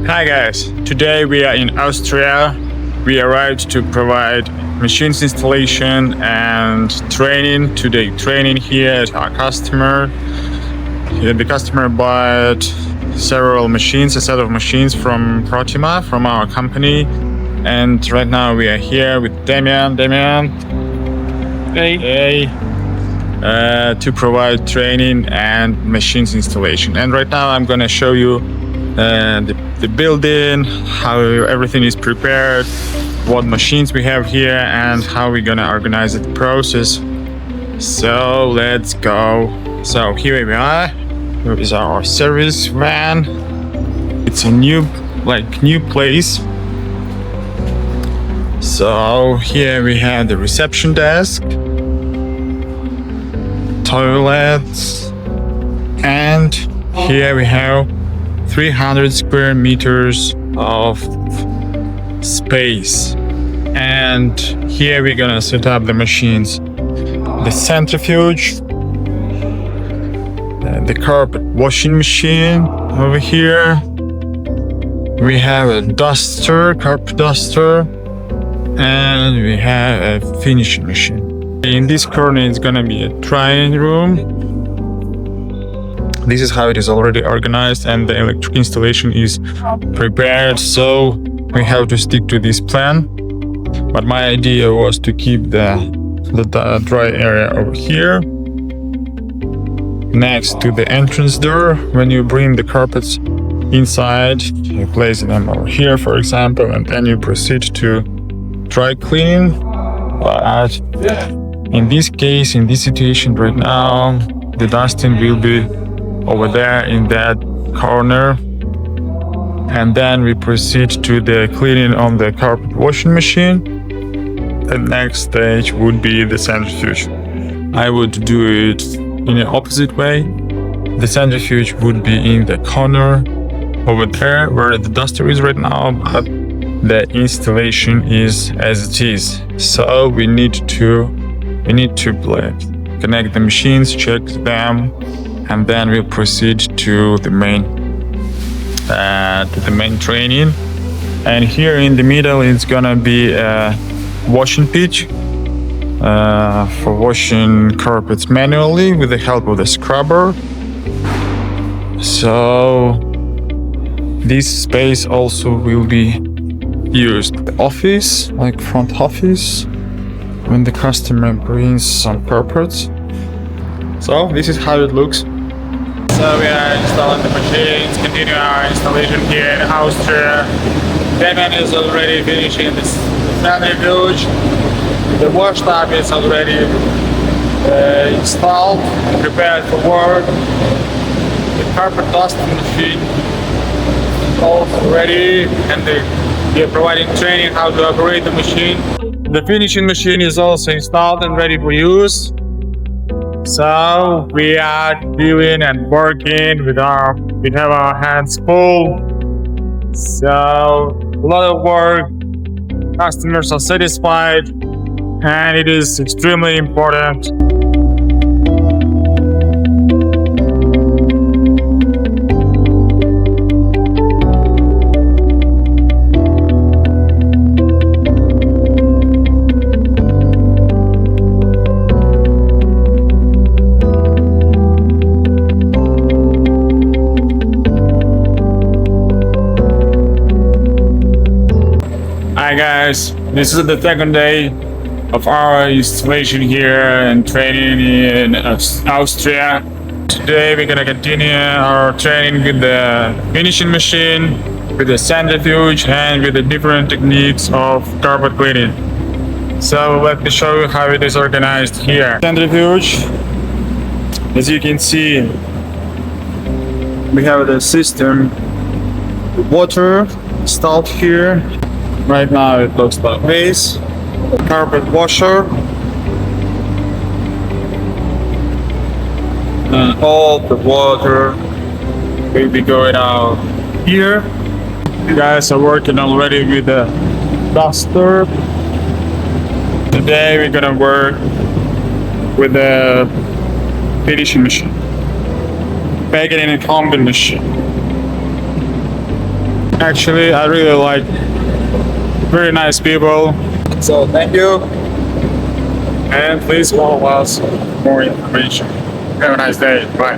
Hi guys, today we are in Austria. We arrived to provide machines installation and training. Today training here at our customer. Here the customer bought several machines, a set of machines from Protima, from our company. And right now we are here with Damian. Hey. To provide training and machines installation. And right now I'm gonna show you the building, how everything is prepared, what machines we have here, and how we're gonna organize the process. So let's go. So here we are. Here is our service van. It's a new place. So here we have the reception desk, toilets, and here we have 300 square meters of space. And here we're gonna set up the machines, the centrifuge, the carpet washing machine over here. We have a duster, carpet duster, and we have a finishing machine. In this corner is gonna be a drying room. This is how it is already organized, and the electric installation is prepared, so we have to stick to this plan. But my idea was to keep the dry area over here next to the entrance door. When you bring the carpets inside, you place them over here, for example, and then you proceed to dry clean. But in this case, in this situation right now, the dusting will be over there in that corner, and then we proceed to the cleaning on the carpet washing machine. The next stage would be the centrifuge. I would do it in the opposite way. The centrifuge would be in the corner over there where the duster is right now, but the installation is as it is. So we need to connect the machines, check them, and then we'll proceed to the main training. And here in the middle it's gonna be a washing pitch for washing carpets manually with the help of the scrubber. So this space also will be used. The office, like front office, when the customer brings some carpets. So this is how it looks. So we are installing the machines, continue our installation here in Austria. Damian is already finishing this centrifuge. The wash tub is already installed, prepared for work. The carpet dusting machine is also ready, and we are providing training how to operate the machine. The finishing machine is also installed and ready for use. So we are doing and working we have our hands full. So a lot of work, customers are satisfied, and it is extremely important. Hi guys, this is the second day of our installation here and training in Austria. Today we're gonna continue our training with the finishing machine, with the centrifuge, and with the different techniques of carpet cleaning. So let me show you how it is organized here. Centrifuge, as you can see, we have the system, the water installed here. Right now it looks like this. The carpet washer, and all the water will be going out here. You guys are working already with the duster. Today we're gonna work with the finishing machine, baking in a combine machine. Actually, I really like very nice people. So thank you, and please follow us for more information. Have a nice day. Bye.